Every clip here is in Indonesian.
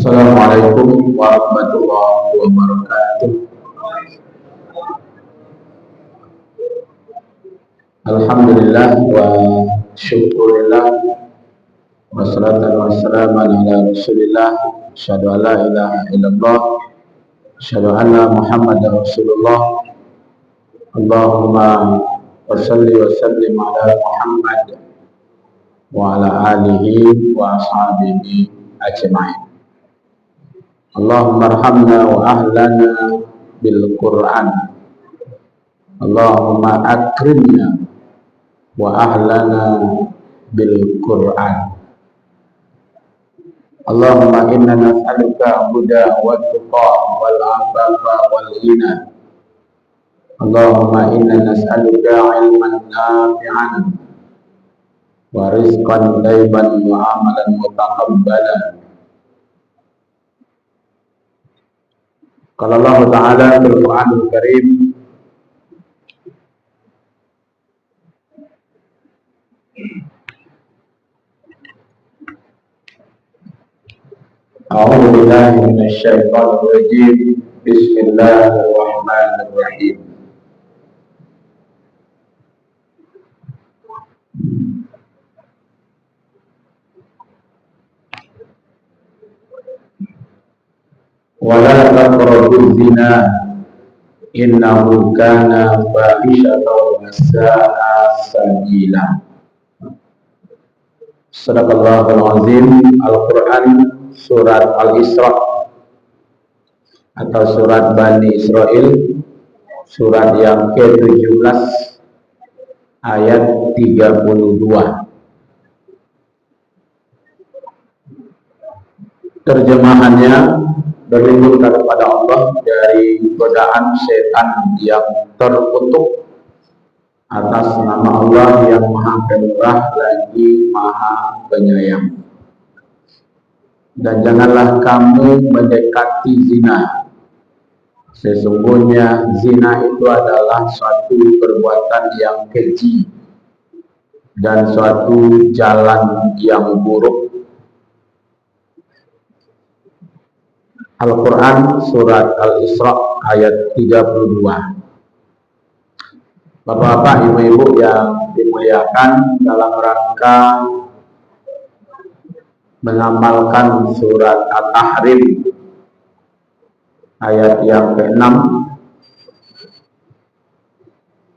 Assalamualaikum warahmatullahi wabarakatuh. Alhamdulillah wa syukurillah wa salatu wassalamu ala rasulillah. Asyhadu an la ilaha illallah, asyhadu anna Muhammadar Rasulullah. Allahumma wa salli wa sallim ala Muhammad wa ala alihi wa ashabihi ajma'in. Allahumma arhamna wa ahlana bil Qur'an. Allahumma akrimna wa ahlana bil Qur'an. Allahumma inna nas'aluka huda wa tuqa wal afafa wal ghina. Allahumma inna nas'aluka ilman nafi'an wa rizqan thayyiban wa amalan mutaqabbalan. Qala Allah Ta'ala fil Qur'anil Karim, A'udzu billahi minasy syaithanir rajim. Bismillahirrahmanirrahim. Wala taqrabuz zina innahu kana fahishatan wa sa'a sabila. Sadaqallahul azim. Al-Quran surat Al-Isra atau surat Bani Israel, surat yang ke-17 ayat 32. Terjemahannya, berlindung kepada Allah dari godaan setan yang terkutuk atas nama Allah yang Maha Pemurah lagi Maha Penyayang. Dan janganlah kamu mendekati zina. Sesungguhnya zina itu adalah suatu perbuatan yang keji dan suatu jalan yang buruk. Al-Quran surat Al-Isra ayat 32. Bapak-bapak, ibu-ibu yang dimuliakan, dalam rangka mengamalkan surat At-Tahrim ayat yang ke-6,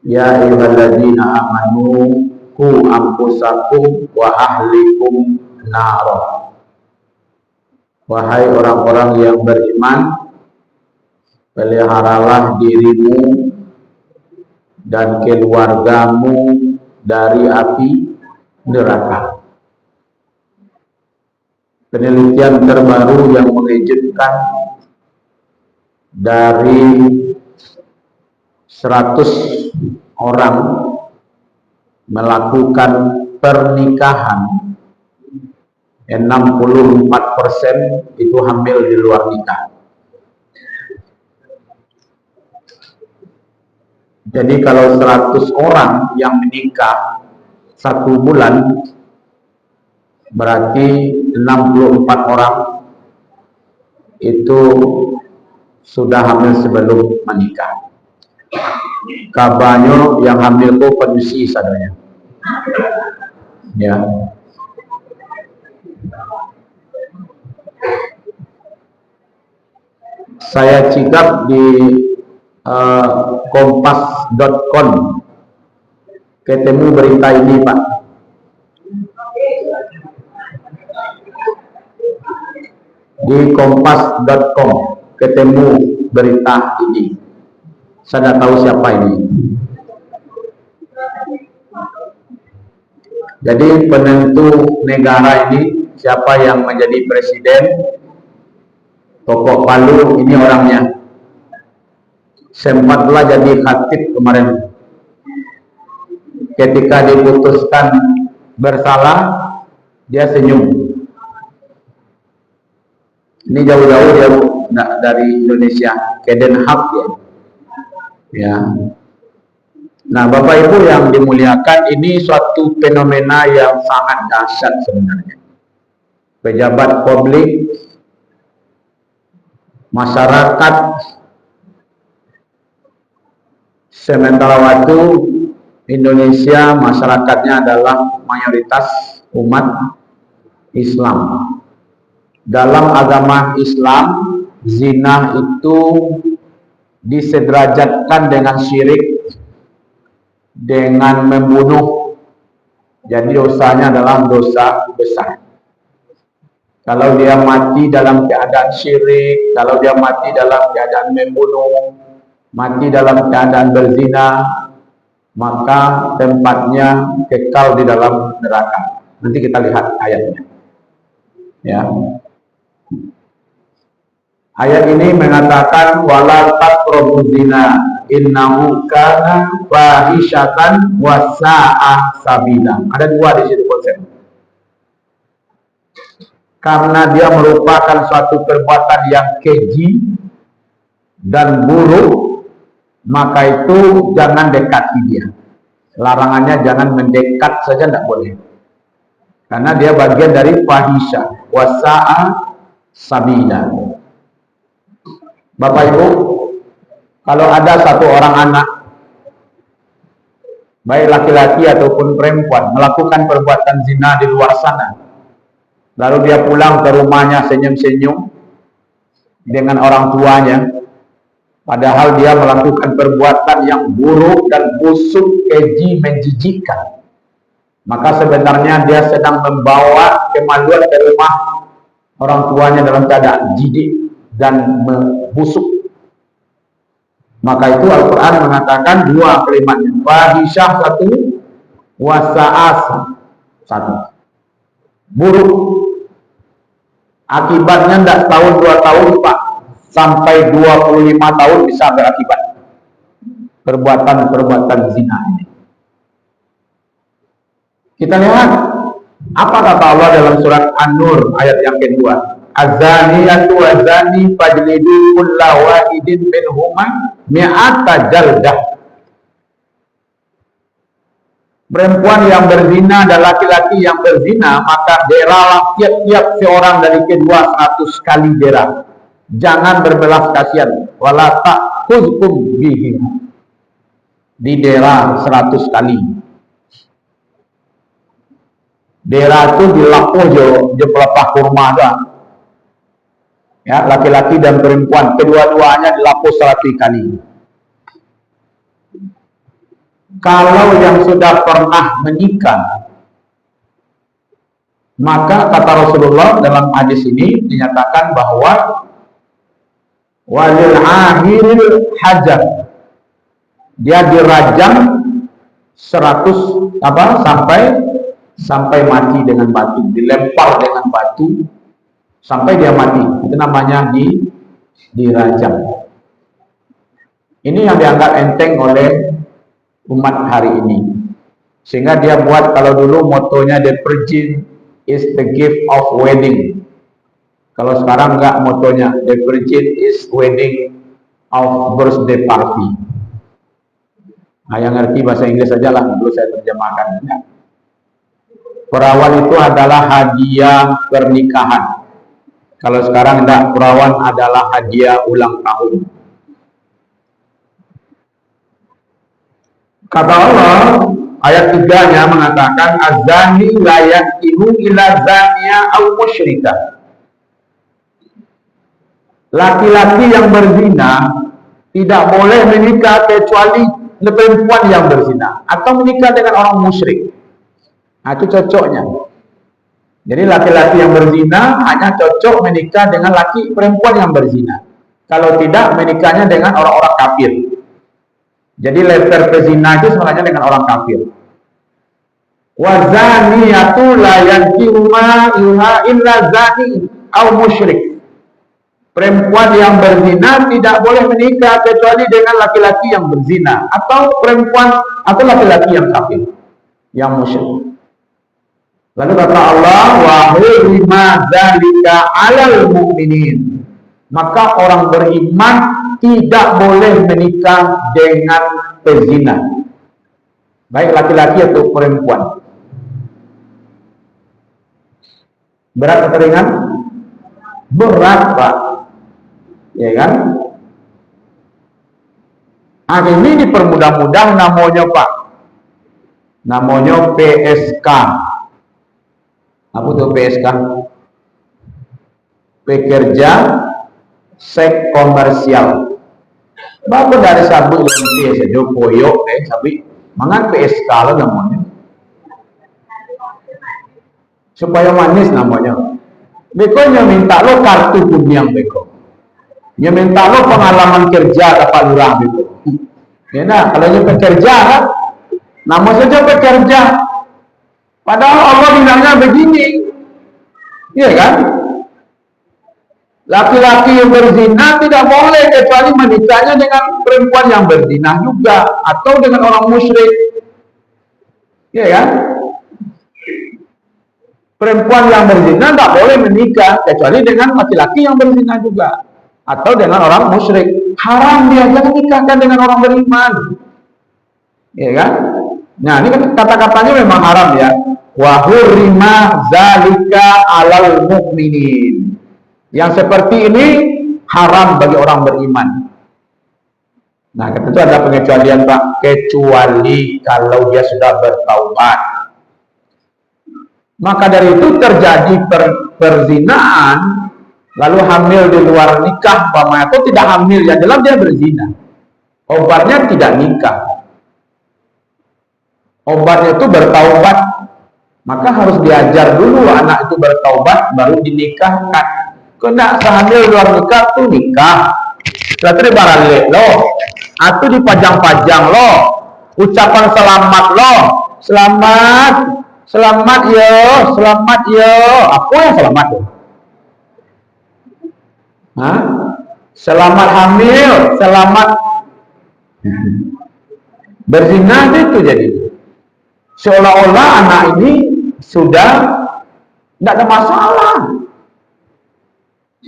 ya ayyuhalladzina amanu qu anfusakum wa ahlikum nara. Wahai orang-orang yang beriman, peliharalah dirimu dan keluargamu dari api neraka. Penelitian terbaru yang mengejutkan, dari 100 orang melakukan pernikahan, 64% itu hamil di luar nikah. Jadi kalau 100 orang yang menikah 1 bulan, berarti 64 orang itu sudah hamil sebelum menikah. Kabarnya yang hamil itu penyusi sadanya. Ya. Saya cikap di kompas.com, ketemu berita ini, Pak. Di kompas.com ketemu berita ini. Saya tidak tahu siapa ini. Jadi penentu negara ini, siapa yang menjadi presiden, pokok Palu ini orangnya. Sempatlah jadi khatib kemarin. Ketika diputuskan bersalah, dia senyum. Ini jauh-jauh dia dari Indonesia, ke Den Haag ya. Nah, Bapak Ibu yang dimuliakan, ini suatu fenomena yang sangat dahsyat sebenarnya. Pejabat publik masyarakat sementara waktu Indonesia masyarakatnya adalah mayoritas umat Islam. Dalam agama Islam, zina itu disederajatkan dengan syirik, dengan membunuh. Jadi dosanya adalah dosa besar. Kalau dia mati dalam keadaan syirik, kalau dia mati dalam keadaan membunuh, mati dalam keadaan berzina, maka tempatnya kekal di dalam neraka. Nanti kita lihat ayatnya. Ya. Ayat ini mengatakan wala taqrabuz zina innahu kana fahisyatan wa sa'a sabila. Ada dua di situ konsep. Karena dia merupakan suatu perbuatan yang keji dan buruk, maka itu jangan dekati dia. Larangannya jangan mendekat saja, tidak boleh. Karena dia bagian dari fahisya wa sa'a sabila. Bapak Ibu, kalau ada satu orang anak, baik laki-laki ataupun perempuan, melakukan perbuatan zina di luar sana, lalu dia pulang ke rumahnya senyum-senyum dengan orang tuanya, padahal dia melakukan perbuatan yang buruk dan busuk, keji, menjijikkan, maka sebenarnya dia sedang membawa kemaluan ke rumah orang tuanya dalam keadaan jijik dan busuk. Maka itu Al-Quran mengatakan dua kalimatnya, fahisyah satu, wasa'as satu. Buruk. Akibatnya tidak setahun 2 tahun Pak, sampai 25 tahun bisa berakibat perbuatan-perbuatan zina ini. Kita lihat apa kata Allah dalam surat An-Nur ayat yang kedua. Az-zaniyatu waz-zani fajlidu kulla wahidin minhuma mi'ata jaldah. Perempuan yang berzina dan laki-laki yang berzina, maka deralah tiap-tiap seorang dari kedua 100 kali dera. Jangan berbelas kasihan. Wala ta'khudhukum bihim. Didera 100 kali. Dera itu dilapuh je pelepah kurma doang. Ya, laki-laki dan perempuan kedua-duanya dilapuh 100 kali. Kalau yang sudah pernah menikah, maka kata Rasulullah dalam hadis ini dinyatakan bahwa walil ahiril hajar, dia dirajam 100 sampai mati dengan batu, dilempar dengan batu sampai dia mati. Itu namanya dirajam. Ini yang dianggap enteng oleh umat hari ini. Sehingga dia buat, kalau dulu motonya the virgin is the gift of wedding. Kalau sekarang enggak, motonya the virgin is wedding of birthday party. Nah, yang ngerti bahasa Inggris saja lah, dulu saya terjemahkan. Perawan itu adalah hadiah pernikahan. Kalau sekarang enggak, perawan adalah hadiah ulang tahun. Kata Allah, ayat 3-nya mengatakan az-zani la yankihu ila zaniya aw musyrika. Laki-laki yang berzina tidak boleh menikah kecuali perempuan yang berzina atau menikah dengan orang musyrik. Nah, itu cocoknya. Jadi laki-laki yang berzina hanya cocok menikah dengan perempuan yang berzina. Kalau tidak, menikahnya dengan orang-orang kafir. Jadi letter pezina itu sebenarnya dengan orang kafir. Wazaniyatu la yankihu ma'aha illa zani aw musyrik. Perempuan yang berzina tidak boleh menikah kecuali dengan laki-laki yang berzina atau perempuan atau laki-laki yang kafir, yang musyrik. Lalu kata Allah, wa hurima dzalika 'alal mu'minin. Maka orang beriman tidak boleh menikah dengan pezina, baik laki-laki atau perempuan. Berat atau ringan? Berat, Pak. Ya kan? Ini dipermudah-mudah namanya Pak. Namanya PSK. Apa tuh PSK? Pekerja seks komersial. Bapak dari sabu lonte saja koyok sabi. Mangan PSK lah namanya. Supaya manis namanya. Beko nya minta lo kartu kuning beko. Nya minta lo pengalaman kerja kapal lurah beko. Ya nah, kalau nya pekerja kan, nama saja pekerja. Padahal Allah bilangnya begini, iya kan? Laki-laki yang berzina tidak boleh kecuali menikahnya dengan perempuan yang berzina juga atau dengan orang musyrik, iya kan? Perempuan yang berzina tidak boleh menikah kecuali dengan laki-laki yang berzina juga atau dengan orang musyrik. Haram dia jangan nikahkan dengan orang beriman, iya kan? Nah ini kata-katanya memang haram ya. Wa hurrima zalika alal mu'minin. Yang seperti ini haram bagi orang beriman. Nah, itu ada pengecualian Pak, kecuali kalau dia sudah bertaubat. Maka dari itu terjadi perzinaan, lalu hamil di luar nikah, atau tidak hamil, yang jelas dia berzina. Obatnya tidak nikah. Obatnya itu bertaubat. Maka harus diajar dulu anak itu bertaubat, baru dinikahkan. Kena sehamil luar nikah tuh nikah. Berarti barale loh. Atau dipajang-pajang loh. Ucapan selamat loh. Selamat. Selamat yo, selamat yo. Apa yang selamat yo? Hah? Selamat hamil, selamat berzina itu jadi. Seolah-olah anak ini sudah tidak ada masalah.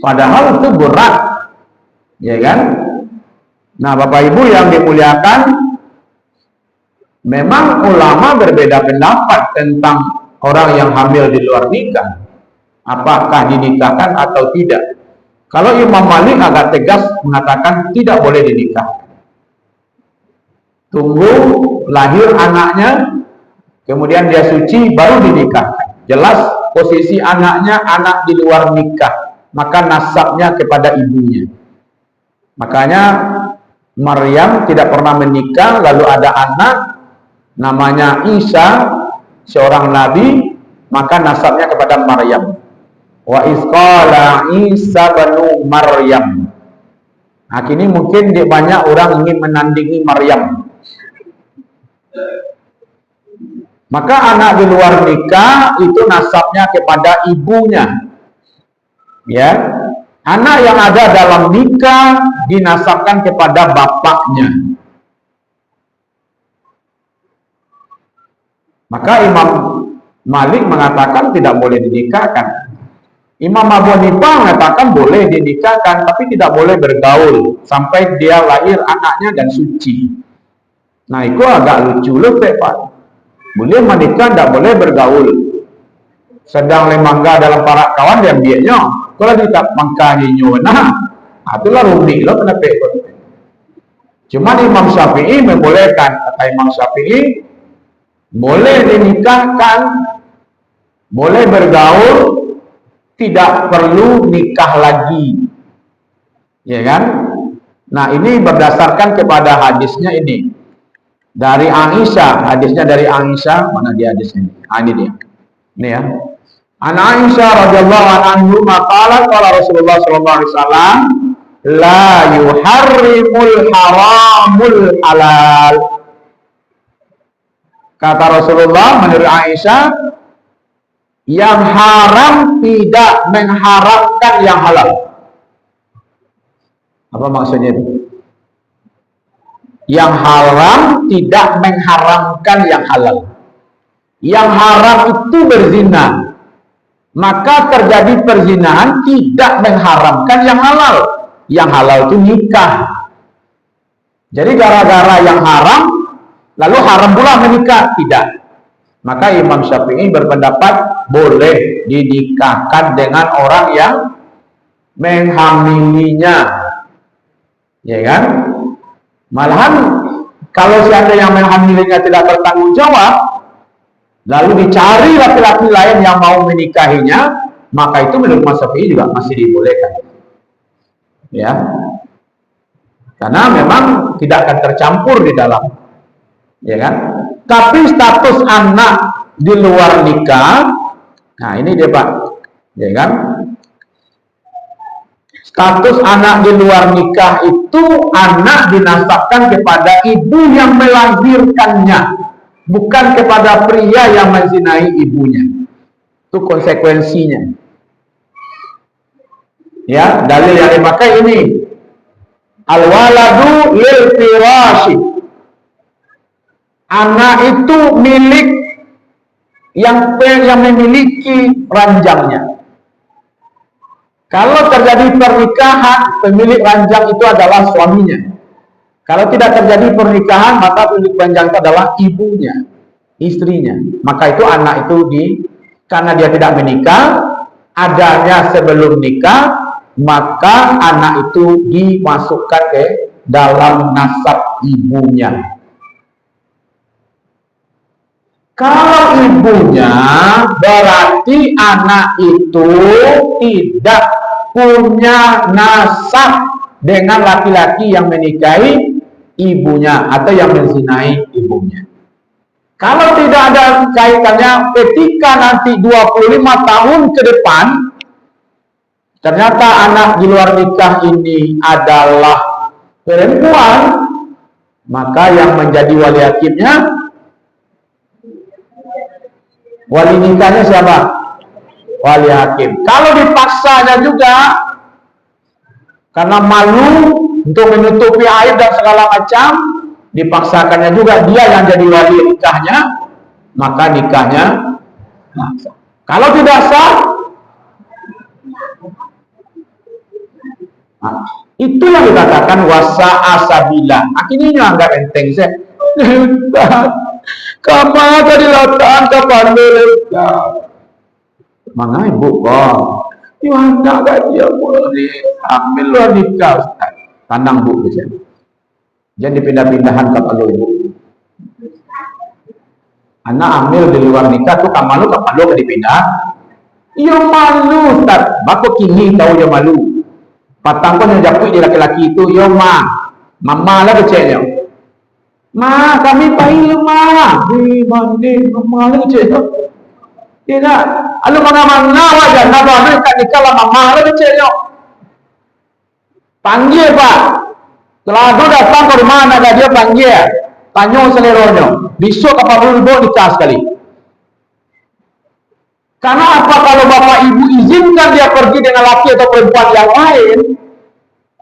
Padahal itu berat, ya kan? Nah, Bapak Ibu yang dimuliakan, memang ulama berbeda pendapat tentang orang yang hamil di luar nikah, apakah dinikahkan atau tidak. Kalau Imam Malik agak tegas mengatakan tidak boleh dinikahkan. Tunggu lahir anaknya, kemudian dia suci, baru dinikahkan. Jelas posisi anaknya anak di luar nikah, maka nasabnya kepada ibunya. Makanya Maryam tidak pernah menikah, lalu ada anak namanya Isa, seorang nabi, maka nasabnya kepada Maryam. Wa isqala Isa banu Maryam. Nah, kini mungkin banyak orang ingin menandingi Maryam. Maka anak di luar nikah itu nasabnya kepada ibunya. Ya. Anak yang ada dalam nikah dinasabkan kepada bapaknya. Maka Imam Malik mengatakan tidak boleh dinikahkan. Imam Abu Hanifah mengatakan boleh dinikahkan, tapi tidak boleh bergaul sampai dia lahir anaknya dan suci. Nah, itu agak lucu loh, Pak. Boleh menikah, tidak boleh bergaul. Sedang lemangga dalam para kawan yang biaknya. Kalau tidak mangkanya nah, itulah rumit loh kenapa itu. Cuman Imam Syafi'i membolehkan, kata Imam Syafi'i, boleh dinikahkan, boleh bergaul, tidak perlu nikah lagi, ya kan? Nah, ini berdasarkan kepada hadisnya ini dari Aisyah, hadisnya dari Aisyah, mana dia hadisnya? Ini dia, ini ya. An Aisyah radhiyallahu anha maqalat qala Rasulullah sallallahu alaihi wasallam la yuharrimul haramul halal. Kata Rasulullah menurut Aisyah, yang haram tidak mengharamkan yang halal. Apa maksudnya itu? Yang haram tidak mengharamkan yang halal. Yang haram itu berzina, maka terjadi perzinahan tidak mengharamkan yang halal. Yang halal itu nikah. Jadi gara-gara yang haram, lalu haram pula menikah? Tidak. Maka Imam Syafi'i berpendapat boleh dinikahkan dengan orang yang menghamilinya. ya kan? Malahan kalau seandainya yang menghamilinya tidak bertanggung jawab, lalu dicari laki-laki lain yang mau menikahinya, maka itu menurut Mas Syafi'i juga masih dibolehkan, ya, karena memang tidak akan tercampur di dalam, ya kan? Tapi status anak di luar nikah, nah ini dia Pak, ya kan? Status anak di luar nikah itu anak dinasabkan kepada ibu yang melahirkannya, bukan kepada pria yang menzinai ibunya. Itu konsekuensinya. Ya, dalil yang dipakai ini. Al-waladu lil firashi. Anak itu milik yang memiliki ranjangnya. Kalau terjadi pernikahan, pemilik ranjang itu adalah suaminya. Kalau tidak terjadi pernikahan, maka pemilik ranjang itu adalah ibunya, istrinya. Maka itu anak itu karena dia tidak menikah, adanya sebelum nikah, maka anak itu dimasukkan ke dalam nasab ibunya. Kalau ibunya, berarti anak itu tidak punya nasab dengan laki-laki yang menikahi ibunya atau yang menzinai ibunya. Kalau tidak ada kaitannya, ketika nanti 25 tahun ke depan, ternyata anak di luar nikah ini adalah perempuan, maka yang menjadi wali hakimnya, wali nikahnya siapa? Wali hakim. Kalau dipaksanya juga, karena malu untuk menutupi aib dan segala macam, dipaksakannya juga dia yang jadi wali nikahnya, maka nikahnya sah. Kalau tidak sah, nah, itu yang dikatakan wasa asabila. Akhirnya ini anggap enteng saya. Kama tadi lataan kapan mereka? Mana ibu kau? Yo hendak gak dia boleh ambil luar nikah. Tandang bu saja. Jangan dipindah-pindahan kapal ibu. Anak ambil di luar nikah tuh kapan lu dipindah? Yo malu Ustaz. Bako kini tahu yo malu. Patang pun yang japui di laki-laki itu yo mama lah kecilnya. Ma, kami pahil ma. Di mandi, mama lagi cek. Tidak. Alu mana-mana wajah. Napa ada ikan nikah lah mama lagi cek. Panggil Pak. Setelah itu datang ke rumah anak dia panggil. Tanya seleronya. Besok apa belum nikah sekali. Karena apa kalau bapak ibu izinkan dia pergi dengan laki atau perempuan yang lain?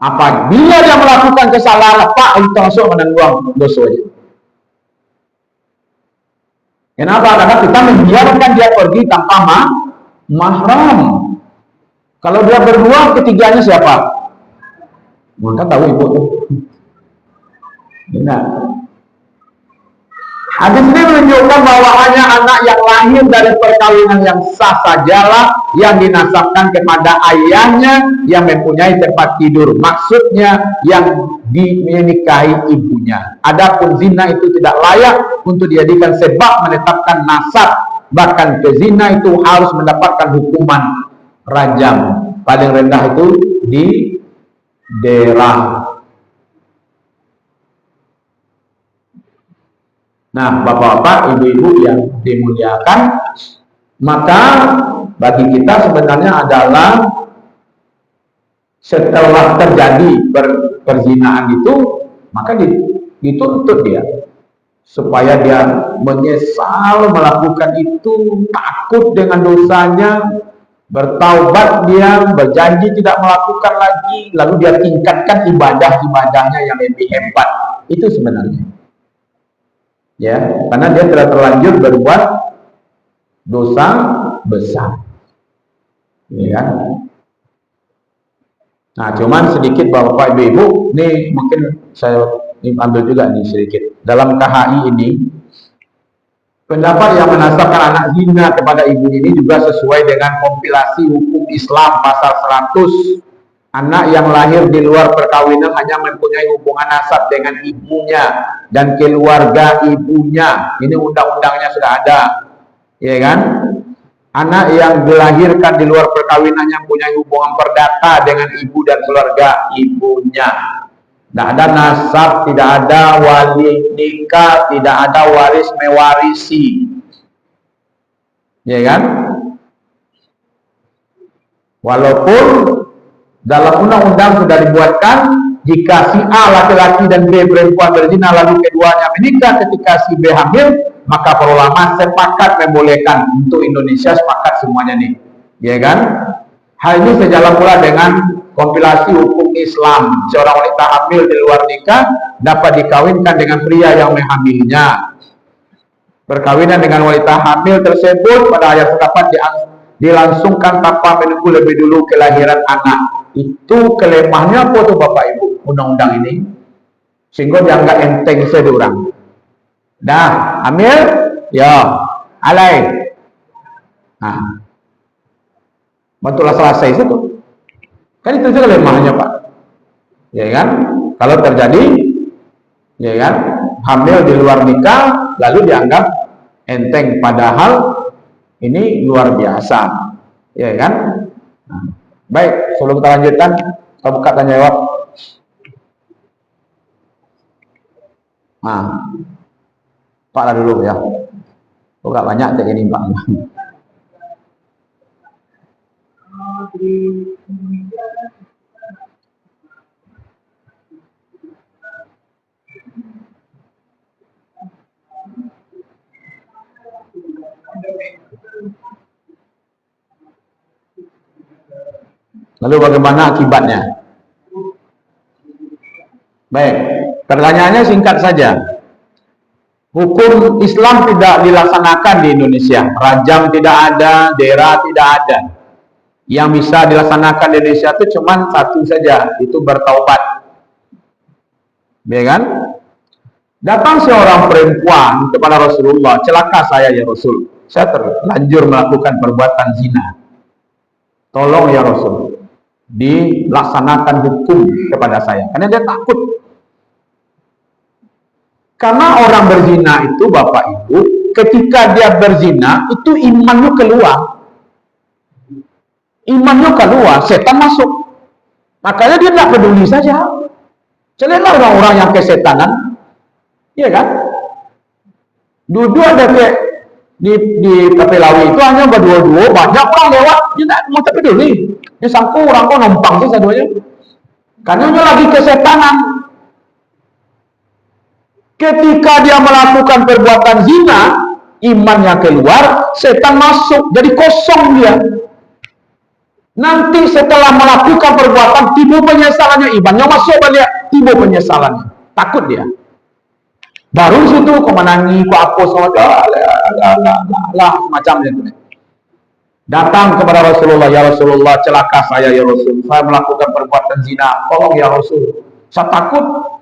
Apabila dia melakukan kesalahan, Pak, itu langsung menanggung dosanya. Kenapa? Karena kita membiarkan dia pergi tanpa mahram. Kalau dia berdua, ketiganya siapa? Maka tahu ibu tuh. Benar. Hadis ini menunjukkan bahwa hanya anak yang lahir dari perkawinan yang sah sajalah yang dinasabkan kepada ayahnya yang mempunyai tempat tidur. Maksudnya yang dinikahi ibunya. Adapun zina itu tidak layak untuk dijadikan sebab menetapkan nasab. Bahkan pezina itu harus mendapatkan hukuman rajam. Paling rendah itu diderah. Nah, bapak-bapak, ibu-ibu yang dimuliakan, maka bagi kita sebenarnya adalah setelah terjadi perzinaan itu, maka dituntut dia supaya dia menyesal melakukan itu, takut dengan dosanya, bertaubat dia, berjanji tidak melakukan lagi, lalu dia tingkatkan ibadah-ibadahnya yang lebih hebat. Itu sebenarnya. Ya, karena dia telah terlanjur berbuat dosa besar. Ya kan? Nah, cuman sedikit Bapak Ibu, nih mungkin saya ambil juga nih sedikit. Dalam KHI ini, pendapat yang menasabkan anak zina kepada ibu ini juga sesuai dengan kompilasi hukum Islam pasal 100 Anak yang lahir di luar perkawinan hanya mempunyai hubungan nasab dengan ibunya dan keluarga ibunya. Ini undang-undangnya sudah ada, ya kan? Anak yang dilahirkan di luar perkawinan yang punya hubungan perdata dengan ibu dan keluarga ibunya. Tidak ada nasab, tidak ada wali nikah, tidak ada waris mewarisi, ya kan? Walaupun dalam undang-undang sudah dibuatkan, jika si A laki-laki dan B perempuan berzina lalu keduanya menikah ketika si B hamil, maka para ulama sepakat membolehkan. Untuk Indonesia sepakat semuanya nih, ya kan? Hal ini sejalan pula dengan kompilasi hukum Islam. Seorang wanita hamil di luar nikah dapat dikawinkan dengan pria yang menghamilnya. Perkawinan dengan wanita hamil tersebut pada ayat sedapat dilangsungkan tanpa menunggu lebih dulu kelahiran anak. Itu kelemahnya apa tuh Bapak Ibu undang-undang ini, sehingga dianggap enteng sedurang. Dah hamil, ya alai. Nah, betullah selesai situ. Kan itu juga lemahnya Pak, ya kan? Kalau terjadi, ya kan, hamil di luar nikah lalu dianggap enteng, padahal ini luar biasa, ya kan? Nah, baik, sebelum kita lanjutkan, kita buka tanya jawab. Nah, Pak lah dulu ya. Buka banyak kayak ini Pak. Lalu bagaimana akibatnya? Baik, pertanyaannya singkat saja. Hukum Islam tidak dilaksanakan di Indonesia. Rajam tidak ada, dera tidak ada. Yang bisa dilaksanakan di Indonesia itu cuma satu saja, itu bertaubat. Ya kan? Datang seorang perempuan kepada Rasulullah, celaka saya ya Rasul, saya terlanjur melakukan perbuatan zina. Tolong ya Rasul, dilaksanakan hukum kepada saya, karena dia takut. Karena orang berzina itu Bapak Ibu, ketika dia berzina itu imannya keluar, setan masuk. Makanya dia tidak peduli saja. Celilah orang-orang yang kesetanan, iya kan? Dulu ada kayak di Tapelawi itu hanya berdua-dua, banyak orang lewat, dia tidak mau peduli. Dia sangka orang kok numpang sih saduanya, karena dia lagi kesetanan. Ketika dia melakukan perbuatan zina, imannya keluar, setan masuk, jadi kosong dia. Nanti setelah melakukan perbuatan, timbul penyesalannya, imannya masuk balik, timbul penyesalannya, takut dia. Baru situ kok menangi, kok apa macam itu. Datang kepada Rasulullah, ya Rasulullah, celaka saya ya Rasul, saya melakukan perbuatan zina, tolong ya Rasul, saya takut.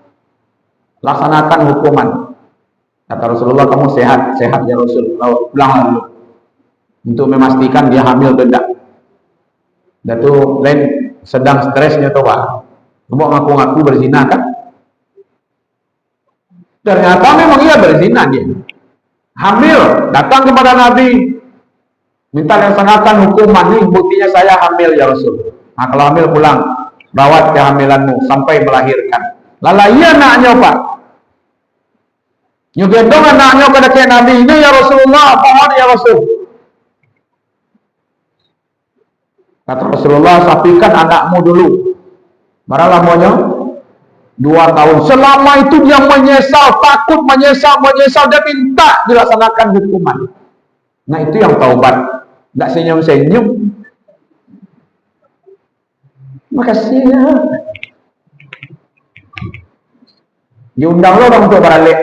Laksanakan hukuman. Kata Rasulullah, kamu sehat ya Rasul. Pulang dulu untuk memastikan dia hamil atau tidak. Dan itu lain sedang stresnya tuh Pak. Kamu ngaku-ngaku berzina kan? Ternyata memang ia berzina dia. Hamil, datang kepada Nabi, minta laksanakan hukuman ini, buktinya saya hamil ya Rasul. Nah, kalau hamil pulang, rawat kehamilanmu sampai melahirkan. Lala iya anaknya Pak, nyugendong anaknya ke dekat Nabi, ini ya Rasulullah, pohon ya Rasul. Kata Rasulullah, sapikan anakmu dulu. Berapa lamanya? 2 tahun. Selama itu dia menyesal, takut, menyesal, dia minta dilaksanakan hukuman. Nah itu yang taubat, nggak senyum-senyum. Makasih ya. Diundang lo orang untuk balik.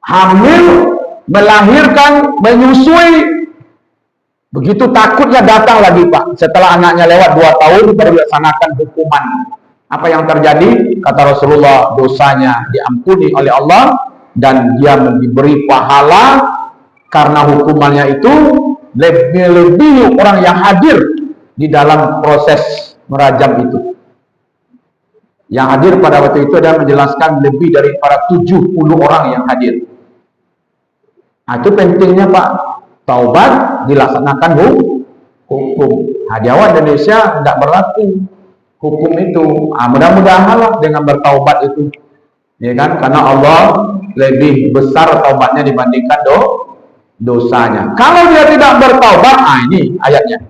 Hamil, melahirkan, menyusui. Begitu takutnya datang lagi Pak. Setelah anaknya lewat 2 tahun, baru dilaksanakan hukuman. Apa yang terjadi? Kata Rasulullah, dosanya diampuni oleh Allah. Dan dia diberi pahala. Karena hukumannya itu lebih-lebih orang yang hadir di dalam proses merajam itu. Yang hadir pada waktu itu adalah menjelaskan lebih daripada 70 orang yang hadir. Nah, itu pentingnya Pak, taubat dilaksanakan hukum. Nah, di awal Indonesia tidak berlaku hukum itu. Nah, mudah-mudahan dengan bertaubat itu, ya kan? Karena Allah lebih besar taubatnya dibandingkan dosanya. Kalau dia tidak bertaubat, ini ayatnya.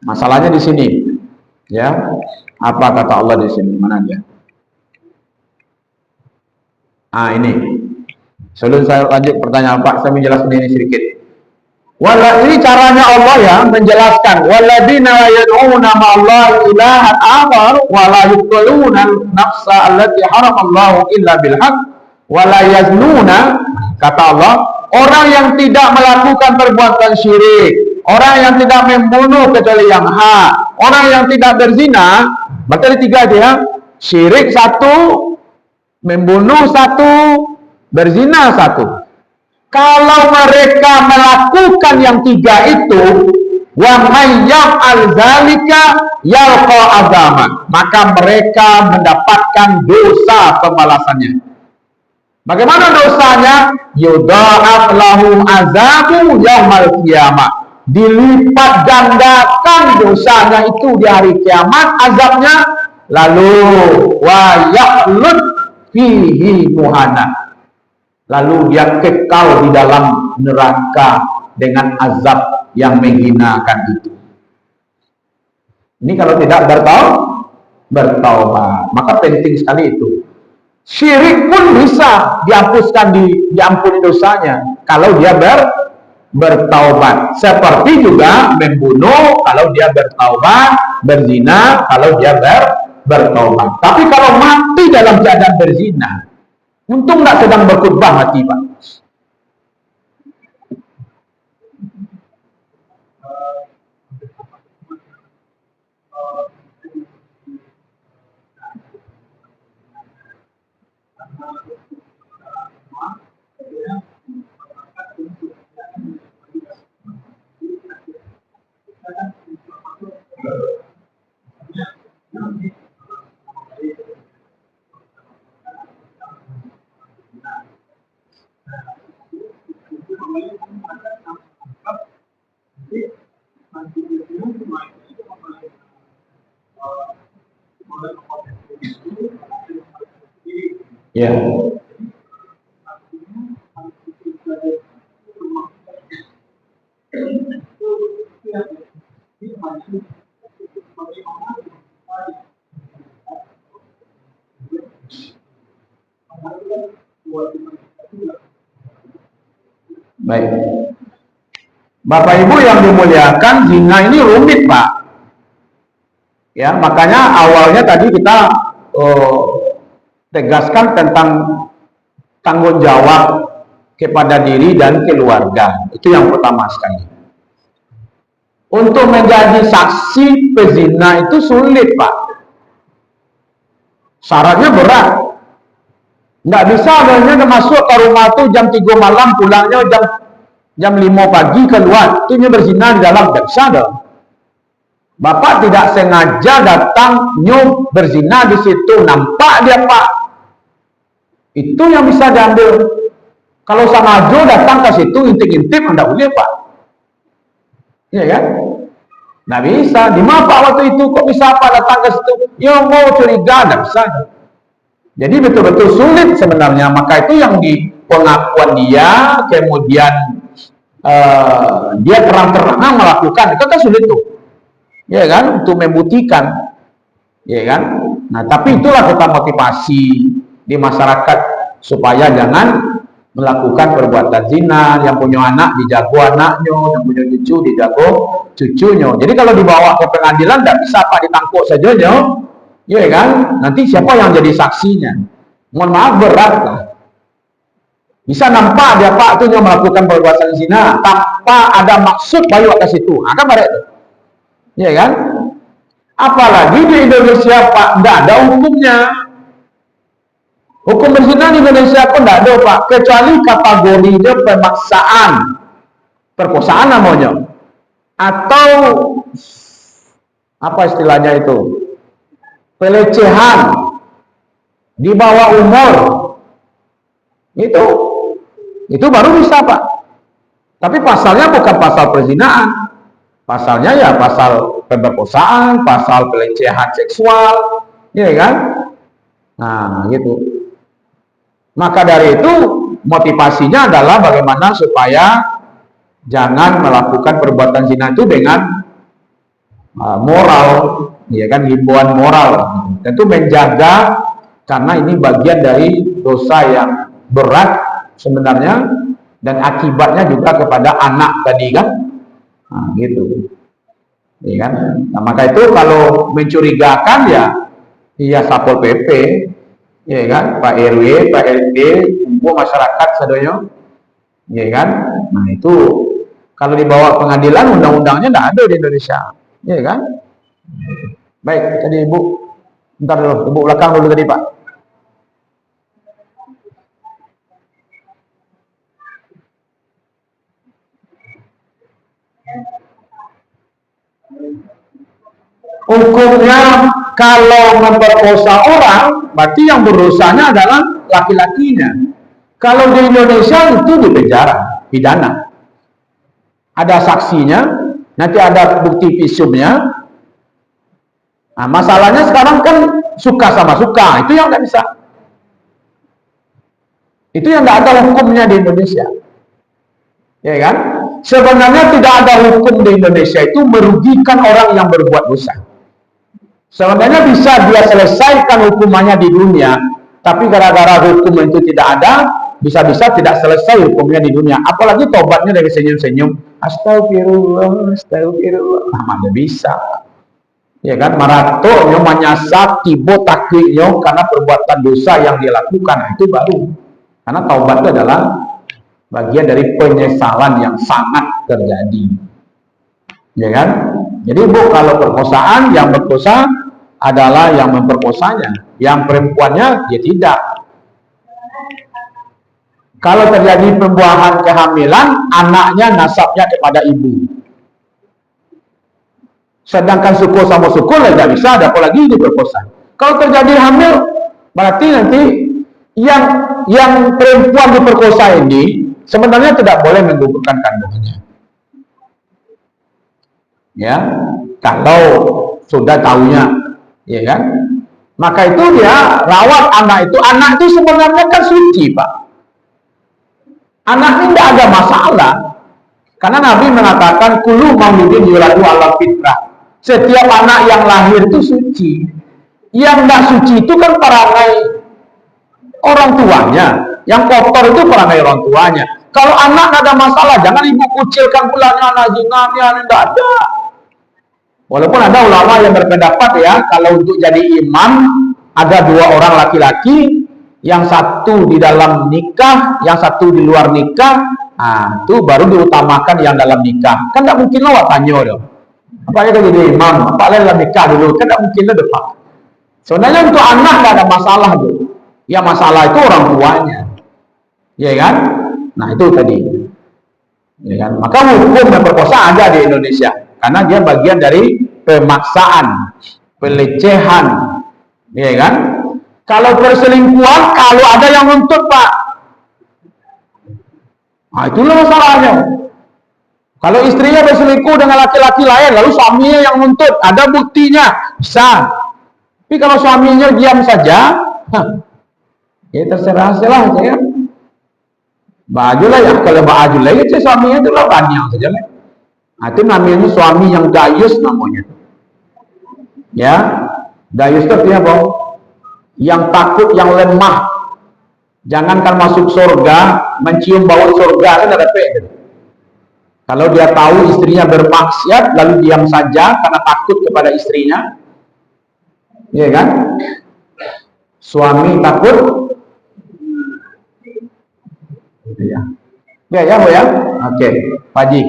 Masalahnya di sini, ya. Apa kata Allah di sini? Mana dia? Ini. Sebelum saya lanjut pertanyaan Pak, saya menjelaskan ini sedikit. Ini caranya Allah ya menjelaskan. Walladzina yad'una ma'allahi ilahan akhar wa la yaqtuluna nafsa allati haramallahu illa bil haqq wa la yaznuna, kata Allah, orang yang tidak melakukan perbuatan syirik, orang yang tidak membunuh kecuali yang hak, orang yang tidak berzina, berarti ada 3 dia, syirik 1, membunuh 1, berzina 1. Kalau mereka melakukan yang 3 itu, wa may yaf'al dzalika yalqa azaman, maka mereka mendapatkan dosa pembalasannya. Bagaimana dosanya? Yudha'af lahum azabu yaumal qiyamah, dilipat gandakan dosanya itu di hari kiamat azabnya, lalu wa yaqlut fihi muhana, lalu dia kekal di dalam neraka dengan azab yang menghinakan itu. Ini kalau tidak bertaubat, maka penting sekali itu. Syirik pun bisa diampuni dosanya kalau dia bertaubat. Seperti juga membunuh kalau dia bertaubat, berzina kalau dia bertaubat. Tapi kalau mati dalam keadaan berzina, untung nggak sedang berkhutbah mati, Pak. Ya. Baik. Bapak Ibu yang dimuliakan, zina ini rumit, Pak. Ya, makanya awalnya tadi kita tegaskan tentang tanggung jawab kepada diri dan keluarga. Itu yang pertama sekali. Untuk menjadi saksi pezina itu sulit, Pak. Syaratnya berat. Nggak bisa adanya masuk ke rumah tuh jam 3 malam, pulangnya jam 5 pagi keluar. Itu berzina di dalam, nggak bisa dong. Bapak tidak sengaja datang nyup berzina di situ, nampak dia, Pak. Itu yang bisa diambil. Kalau sengaja datang ke situ intip-intip, anda boleh, Pak. Iya kan? Nggak bisa. Di mana Pak waktu itu kok bisa Pak datang ke situ? Ya mau curiga, nggak bisa. Jadi betul-betul sulit sebenarnya. Maka itu yang di pengakuan dia, kemudian dia terang-terangan melakukan, itu kan sulit tuh. Ya kan? Untuk membuktikan. Ya kan? Nah, tapi itulah kita motivasi di masyarakat supaya jangan melakukan perbuatan zina. Yang punya anak dijago anaknya, yang punya cucu dijago cucunya. Jadi kalau dibawa ke pengadilan tidak bisa Pak ditangkap saja, ya kan? Nanti siapa yang jadi saksinya? Mohon maaf, berat lah. Bisa nampak dia Pak itu melakukan perbuatan zina tanpa ada maksud bayu ke situ. Akan barek itu. Ya kan? Apalagi di Indonesia Pak tidak ada hukumnya. Hukum berzina di Indonesia pun tidak ada, Pak, kecuali kategorinya pemaksaan, perkosaan namanya, atau Apa istilahnya itu? Pelecehan di bawah umur. Itu baru bisa, Pak. Tapi pasalnya bukan pasal perzinaan. Pasalnya ya pasal pemerkosaan, pasal pelecehan seksual, ya kan? Nah, gitu. Maka dari itu motivasinya adalah bagaimana supaya jangan melakukan perbuatan zina itu dengan moral, ya kan, himbauan moral. Tentu menjaga, karena ini bagian dari dosa yang berat sebenarnya, dan akibatnya juga kepada anak tadi kan. Nah, gitu. Ya kan? Nah, maka itu kalau mencurigakan ya Satpol PP, ya kan, Pak RW, Pak RT, kumpul masyarakat sadonya, ya kan. Nah, itu kalau dibawa pengadilan, undang-undangnya tidak ada di Indonesia, ya kan. Baik, tadi Ibu, bentar dulu, Ibu belakang dulu tadi Pak. Hukumnya kalau memperkosa orang, berarti yang berusahanya adalah laki-lakinya. Kalau di Indonesia itu di penjara, pidana. Ada saksinya, nanti ada bukti visumnya. Nah, masalahnya sekarang kan suka sama suka, itu yang nggak bisa. Itu yang nggak ada hukumnya di Indonesia, ya kan? Sebenarnya tidak ada hukum di Indonesia itu merugikan orang yang berbuat dosa. Sebenarnya bisa dia selesaikan hukumannya di dunia, tapi gara-gara hukum itu tidak ada, bisa-bisa tidak selesai hukumnya di dunia. Apalagi tobatnya dari senyum-senyum, astagfirullah, astagfirullah, mana bisa. Ya kan, marato menyasar tibo taklidnya karena perbuatan dosa yang dia lakukan, itu baru. Karena taubat itu adalah bagian dari penyesalan yang sangat terjadi. Ya kan? Jadi Bu, kalau perkosaan, yang berkosa adalah yang memperkosanya, yang perempuannya dia tidak. Kalau terjadi pembuahan kehamilan, anaknya nasabnya kepada ibu. Sedangkan suku sama suku tidak bisa, ada apalagi diperkosa. Kalau terjadi hamil, berarti nanti yang perempuan diperkosa ini sebenarnya tidak boleh menggugurkan kandungannya. Ya, kalau sudah tahunya, ya kan? Maka itu dia rawat anak itu sebenarnya kan suci, Pak. Anak ini tidak ada masalah. Karena Nabi mengatakan kullu mauludin yuladu ala fitrah. Setiap anak yang lahir itu suci. Yang tidak suci itu kan perangai orang tuanya. Yang kotor itu perangai orang tuanya. Kalau anak tidak ada masalah, jangan ibu kucilkan pulanya anak zinanya, tidak ada. Walaupun ada ulama yang berpendapat ya, kalau untuk jadi imam ada dua orang laki-laki, yang satu di dalam nikah, yang satu di luar nikah, nah itu baru diutamakan yang dalam nikah. Kan tidak mungkin lah tanya dong. Apalagi jadi imam, apalagi dalam nikah dulu, kan tidak mungkin lah depan. Sebenarnya untuk anak tidak ada masalah tuh. Ya masalah itu orang tuanya, ya kan? Nah itu tadi, ya kan? Maka hukum memperkosa ada di Indonesia, karena dia bagian dari pemaksaan, pelecehan, ya kan? Kalau perselingkuhan, kalau ada yang nuntut Pak, nah itulah masalahnya. Kalau istrinya berselingkuh dengan laki-laki lain, lalu suaminya yang nuntut, ada buktinya, bisa. Tapi kalau suaminya diam saja, ya terserah lah saya. Baju lah ya, kalau baju lagi suaminya itu lah banyak saja lah. Nah, itu namanya suami yang dayus namanya. Ya, dayus itu artinya apa? Yang takut, yang lemah. Jangankan masuk surga, mencium bau surga kan ada pede. Kalau dia tahu istrinya bermaksiat, lalu diam saja karena takut kepada istrinya, ya kan? Suami takut, ya, ya, Bu ya. Oke, Pak Haji.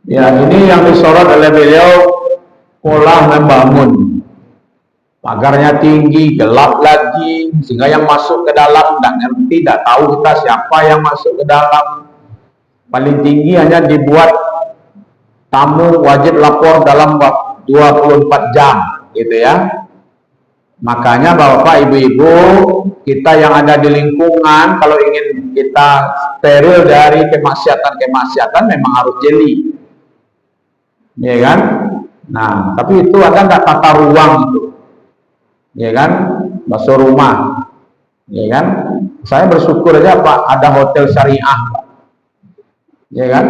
Ya, ini yang disorot oleh beliau, pola membangun. Pagarnya tinggi, gelap lagi, sehingga yang masuk ke dalam tidak ngerti, tidak tahu kita siapa yang masuk ke dalam. Paling tinggi hanya dibuat tamu wajib lapor dalam 24 jam, gitu ya. Makanya Bapak Ibu-ibu, kita yang ada di lingkungan, kalau ingin kita steril dari kemaksiatan-kemaksiatan memang harus jeli. Ya kan? Nah, tapi itu ada nggak tata ruang itu? Ya kan? Bakso rumah. Ya kan? Saya bersyukur aja Pak, ada hotel syariah. Ya kan?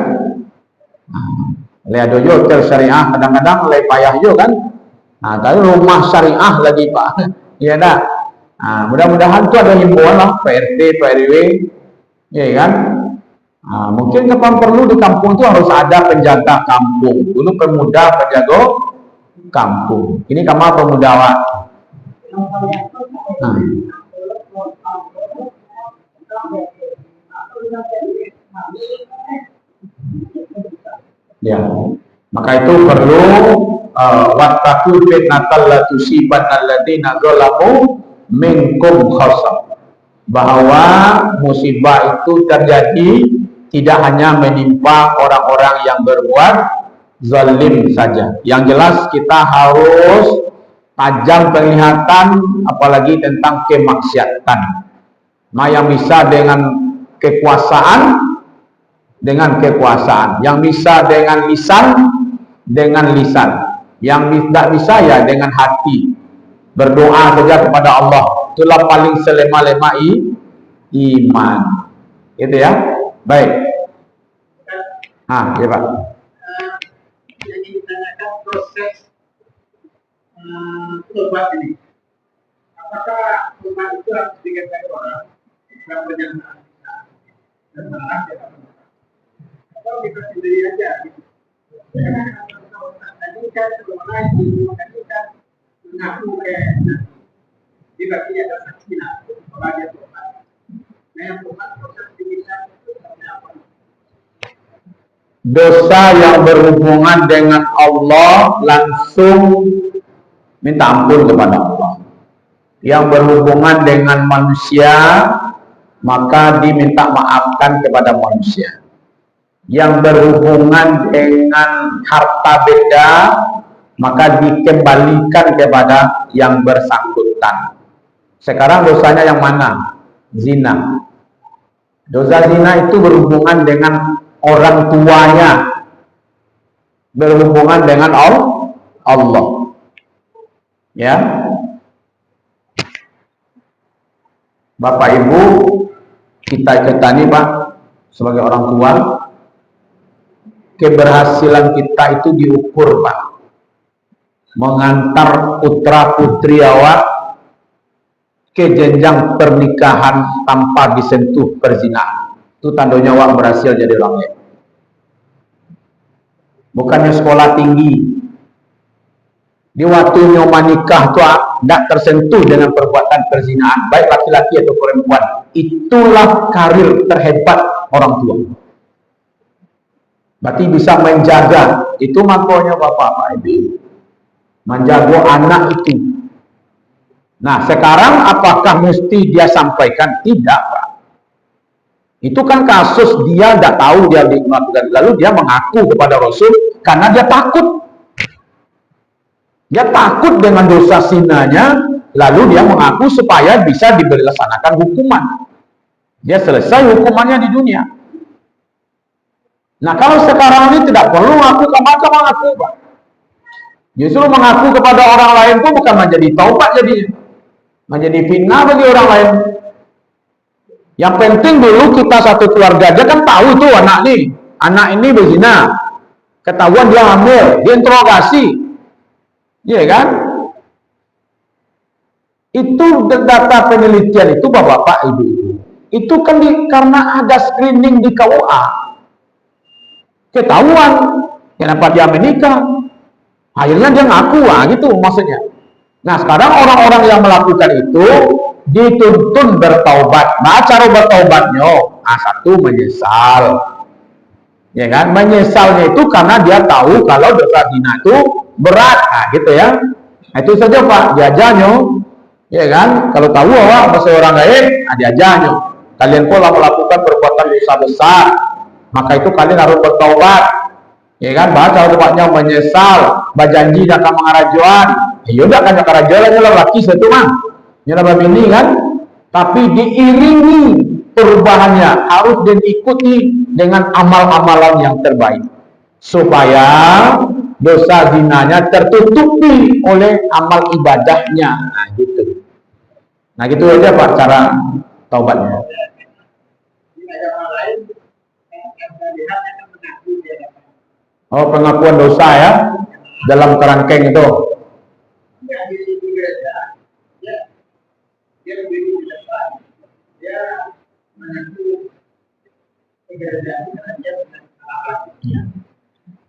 Lihat aja hotel syariah, kadang-kadang lebih payah juga kan? Nah, tapi rumah syariah lagi Pak. Ya dah. Nah, mudah-mudahan itu ada himbauan lah Pak RT, Pak RW. Ya kan? Nah, mungkin kapan perlu di kampung itu harus ada penjaga kampung. Dulu pemuda penjaga kampung. Ini kamar pemuda Pak. Nah. Ya, maka itu perlu wattaqu fitnatal la tusibanna alladziina zalamu minkum khassah. Bahwa musibah itu terjadi tidak hanya menimpa orang-orang yang berbuat zalim saja. Yang jelas kita harus tajam penglihatan, apalagi tentang kemaksiatan. Nah, yang bisa dengan kekuasaan, yang bisa dengan lisan, yang tidak bisa ya dengan hati. Berdoa saja kepada Allah, itulah paling selema-lema iman. Itu ya. Baik. Ya Pak. Jadi ditanyakan proses tobat ini. Apakah tobat itu harus dikatakan orang yang bernyanyi dan marah atau kita sendiri aja gitu. Karena tadi kan orang ini kan mengaku kayak berarti ada saksi lah orang yang tobat. Nah yang tobat proses dimisalnya itu seperti apa? Dosa yang berhubungan dengan Allah langsung minta ampun kepada Allah. Yang berhubungan dengan manusia maka diminta maafkan kepada manusia. Yang berhubungan dengan harta benda maka dikembalikan kepada yang bersangkutan. Sekarang dosanya yang mana? Zina. Dosa zina itu berhubungan dengan orang tuanya, berhubungan dengan Allah. Ya, Bapak Ibu, kita nih Pak, sebagai orang tua, keberhasilan kita itu diukur Pak, mengantar putra putri awak ke jenjang pernikahan tanpa disentuh perzinahan. Itu tandanya awak berhasil jadi orang lain. Bukannya sekolah tinggi. Di waktu nyoba nikah itu tidak tersentuh dengan perbuatan perzinahan, baik laki-laki atau perempuan. Itulah karir terhebat orang tua. Berarti bisa menjaga. Itu makanya Bapak Ibu. Menjaga anak itu. Nah, sekarang apakah mesti dia sampaikan? Tidak, Pak. Itu kan kasus dia tidak tahu dia melakukan, lalu dia mengaku kepada Rasul karena dia takut. Dia takut dengan dosa zinanya, lalu dia mengaku supaya bisa dilaksanakan hukuman. Dia selesai hukumannya di dunia. Nah, kalau sekarang ini tidak perlu mengaku, Pak. Justru mengaku kepada orang lain itu bukan menjadi taubat, menjadi fitnah bagi orang lain. Yang penting dulu kita satu keluarga aja kan tahu tuh anak ini berzina, ketahuan dia hamil, diinterogasi, iya kan? Itu data penelitian itu bapak-bapak, ibu-ibu. Itu kan karena ada screening di KUA. Ketahuan kenapa dia menikah. Akhirnya dia ngaku, gitu maksudnya. Nah, sekarang orang-orang yang melakukan itu dituntun bertaubat. Nah, cara bertaubatnya, satu menyesal. Ya kan? Menyesalnya itu karena dia tahu kalau dosa zina itu berat. Nah, gitu ya. Nah, itu saja Pak, diajarnya. Ya kan? Kalau tahu bahwa seorang gaib, diajarnya. Kalian pula melakukan perbuatan dosa besar, maka itu kalian harus bertaubat. Ya kan? Bahasa tempatnya menyesal, berjanji akan mengarajuan. Ya udah kan karajuan lah laki satu mah. Nyala bini kan? Tapi diiringi perubahannya harus diikuti dengan amal-amalan yang terbaik supaya dosa zinanya tertutupi oleh amal ibadahnya. Nah gitu. Nah gitu aja Pak cara taubatnya. Oh, pengakuan dosa ya dalam kerangkeng itu.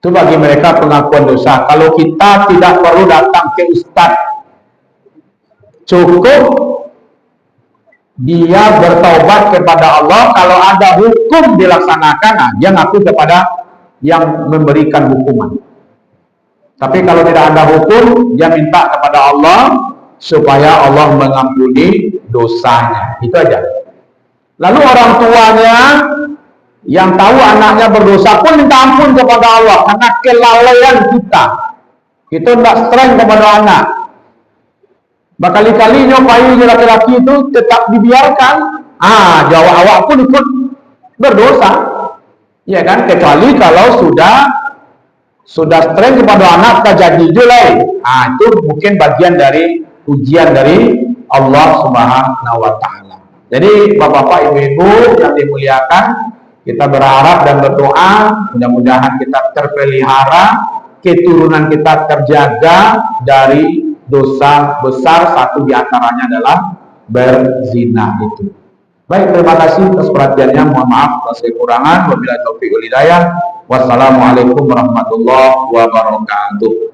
Itu bagi mereka pengakuan dosa. Kalau kita tidak perlu datang ke ustadz, cukup dia bertaubat kepada Allah. Kalau ada hukum dilaksanakan, dia ngaku kepada yang memberikan hukuman. Tapi kalau tidak ada hukum, dia minta kepada Allah supaya Allah mengampuni dosanya. Itu aja. Lalu orang tuanya yang tahu anaknya berdosa pun minta ampun kepada Allah karena kelalaian kita. Kita tidak strength kepada anak. Berkali-kali nyopai laki-laki itu tetap dibiarkan. Awak pun ikut berdosa. Ya kan? Kecuali kalau sudah strength kepada anak terjadi julai. Itu mungkin bagian dari ujian dari Allah Subhanahu wa taala. Jadi Bapak-bapak, Ibu-ibu yang dimuliakan, kita berharap dan berdoa mudah-mudahan kita terpelihara, keturunan kita terjaga dari dosa besar, satu diantaranya adalah berzina itu. Baik, terima kasih atas perhatiannya. Mohon maaf atas kekurangan. Wabillahi taufiq wal hidayah. Wassalamualaikum warahmatullahi wabarakatuh.